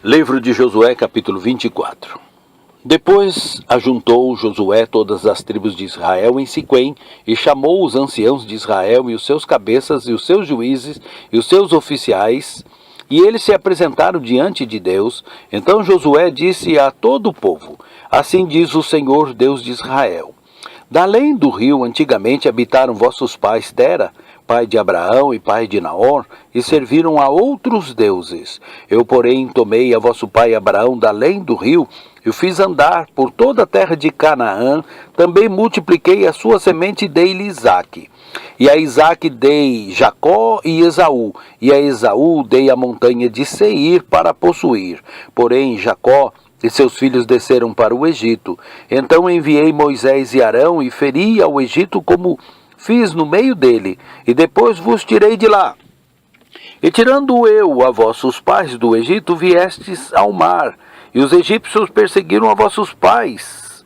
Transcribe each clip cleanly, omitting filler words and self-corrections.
Livro de Josué, capítulo 24. Depois ajuntou Josué todas as tribos de Israel em Siquém, e chamou os anciãos de Israel, e os seus cabeças, e os seus juízes, e os seus oficiais, e eles se apresentaram diante de Deus. Então Josué disse a todo o povo: Assim diz o Senhor, Deus de Israel: Da além do rio antigamente habitaram vossos pais Tera, pai de Abraão e pai de Naor, e serviram a outros deuses. Eu, porém, tomei a vosso pai Abraão da além do rio, e o fiz andar por toda a terra de Canaã. Também multipliquei a sua semente e dei-lhe Isaque. E a Isaque dei Jacó e Esaú, e a Esaú dei a montanha de Seir para possuir. Porém, Jacó e seus filhos desceram para o Egito. Então enviei Moisés e Arão, e feri ao Egito como fiz no meio dele, e depois vos tirei de lá. E tirando eu a vossos pais do Egito, viestes ao mar, e os egípcios perseguiram a vossos pais,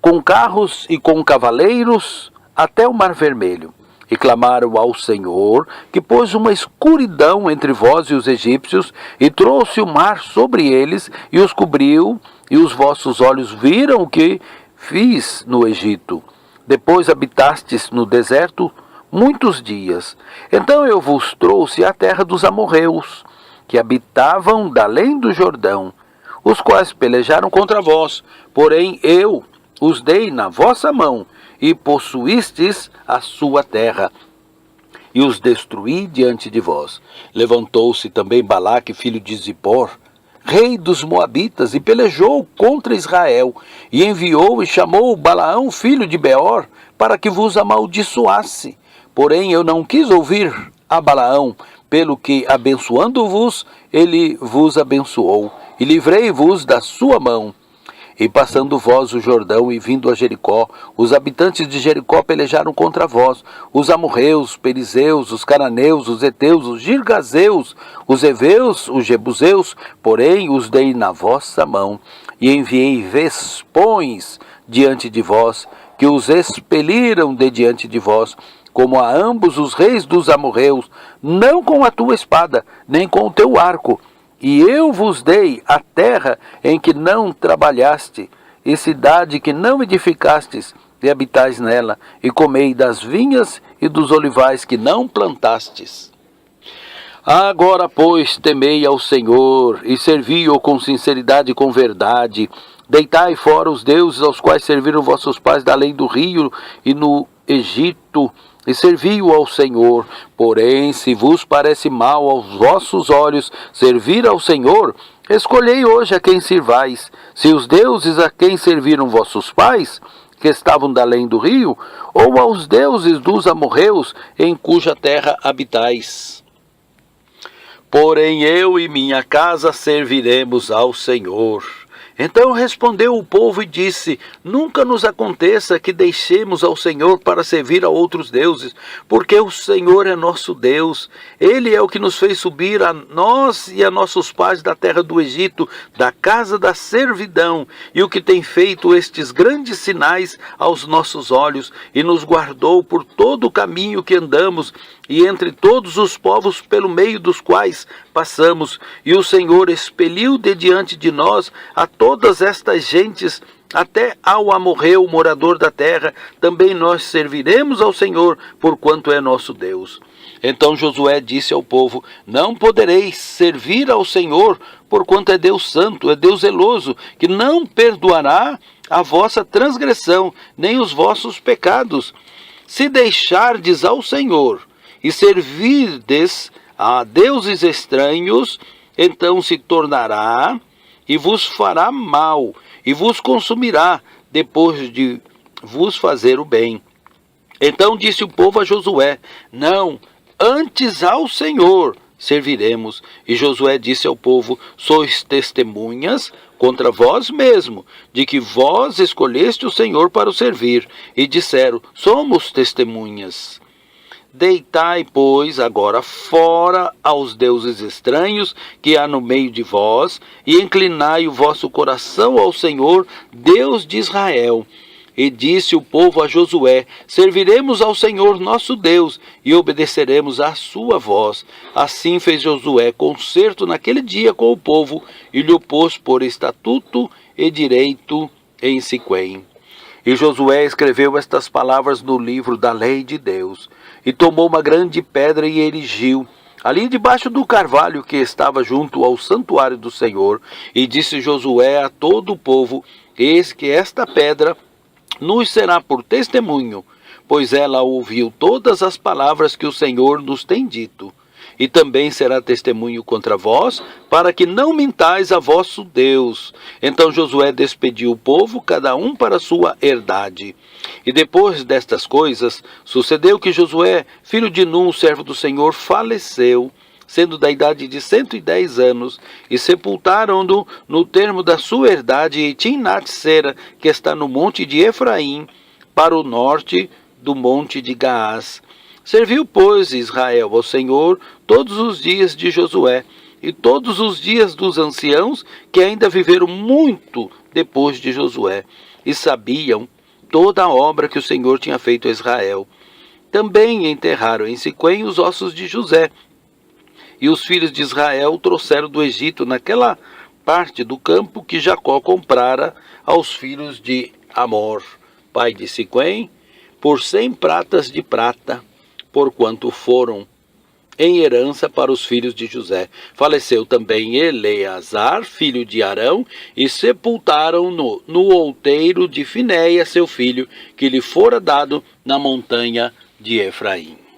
com carros e com cavaleiros, até o mar vermelho. E clamaram ao Senhor, que pôs uma escuridão entre vós e os egípcios, e trouxe o mar sobre eles, e os cobriu, e os vossos olhos viram o que fiz no Egito. Depois habitastes no deserto muitos dias. Então eu vos trouxe à terra dos amorreus, que habitavam da além do Jordão, os quais pelejaram contra vós. Porém eu os dei na vossa mão, e possuístes a sua terra, e os destruí diante de vós. Levantou-se também Balaque, filho de Zippor, rei dos Moabitas, e pelejou contra Israel, e enviou e chamou Balaão, filho de Beor, para que vos amaldiçoasse. Porém eu não quis ouvir a Balaão, pelo que, abençoando-vos, ele vos abençoou, e livrei-vos da sua mão. E passando vós o Jordão e vindo a Jericó, os habitantes de Jericó pelejaram contra vós, os amorreus, os perizeus, os cananeus, os heteus, os girgazeus, os heveus, os jebuseus, porém os dei na vossa mão, e enviei vespões diante de vós, que os expeliram de diante de vós, como a ambos os reis dos amorreus, não com a tua espada, nem com o teu arco. E eu vos dei a terra em que não trabalhaste, e cidade que não edificastes, e habitais nela, e comei das vinhas e dos olivais que não plantastes. Agora, pois, temei ao Senhor, e servi-o com sinceridade e com verdade. Deitai fora os deuses aos quais serviram vossos pais da além do rio e no Egito, e servi-o ao Senhor. Porém, se vos parece mal aos vossos olhos servir ao Senhor, escolhei hoje a quem sirvais, se os deuses a quem serviram vossos pais, que estavam da além do rio, ou aos deuses dos amorreus, em cuja terra habitais. Porém eu e minha casa serviremos ao Senhor. Então respondeu o povo e disse: Nunca nos aconteça que deixemos ao Senhor para servir a outros deuses, porque o Senhor é nosso Deus. Ele é o que nos fez subir a nós e a nossos pais da terra do Egito, da casa da servidão, e o que tem feito estes grandes sinais aos nossos olhos, e nos guardou por todo o caminho que andamos, e entre todos os povos pelo meio dos quais passamos. E o Senhor expeliu de diante de nós a todas estas gentes, até ao amorreu, morador da terra. Também nós serviremos ao Senhor, porquanto é nosso Deus. Então Josué disse ao povo: Não podereis servir ao Senhor, porquanto é Deus santo, é Deus zeloso, que não perdoará a vossa transgressão, nem os vossos pecados. Se deixardes ao Senhor e servirdes a deuses estranhos, então se tornará e vos fará mal, e vos consumirá, depois de vos fazer o bem. Então disse o povo a Josué: Não, antes ao Senhor serviremos. E Josué disse ao povo: Sois testemunhas contra vós mesmo, de que vós escolheste o Senhor para o servir. E disseram: Somos testemunhas. Deitai, pois, agora fora aos deuses estranhos que há no meio de vós, e inclinai o vosso coração ao Senhor, Deus de Israel. E disse o povo a Josué: serviremos ao Senhor nosso Deus e obedeceremos à sua voz. Assim fez Josué concerto naquele dia com o povo e lhe pôs por estatuto e direito em Siquém. E Josué escreveu estas palavras no livro da lei de Deus, e tomou uma grande pedra e erigiu ali debaixo do carvalho que estava junto ao santuário do Senhor. E disse Josué a todo o povo: eis que esta pedra nos será por testemunho, pois ela ouviu todas as palavras que o Senhor nos tem dito. E também será testemunho contra vós, para que não mintais a vosso Deus. Então Josué despediu o povo, cada um para sua herdade. E depois destas coisas, sucedeu que Josué, filho de Nun, servo do Senhor, faleceu, sendo da idade de 110 anos, e sepultaram-no no termo da sua herdade em Timnat-Sera, que está no monte de Efraim, para o norte do monte de Gaás. Serviu, pois, Israel ao Senhor todos os dias de Josué, e todos os dias dos anciãos que ainda viveram muito depois de Josué, e sabiam toda a obra que o Senhor tinha feito a Israel. Também enterraram em Siquém os ossos de José, e os filhos de Israel trouxeram do Egito naquela parte do campo que Jacó comprara aos filhos de Amor, pai de Siquém, por 100 pratas de prata, porquanto foram em herança para os filhos de José. Faleceu também Eleazar, filho de Arão, e sepultaram-no no outeiro de Finéia, seu filho, que lhe fora dado na montanha de Efraim.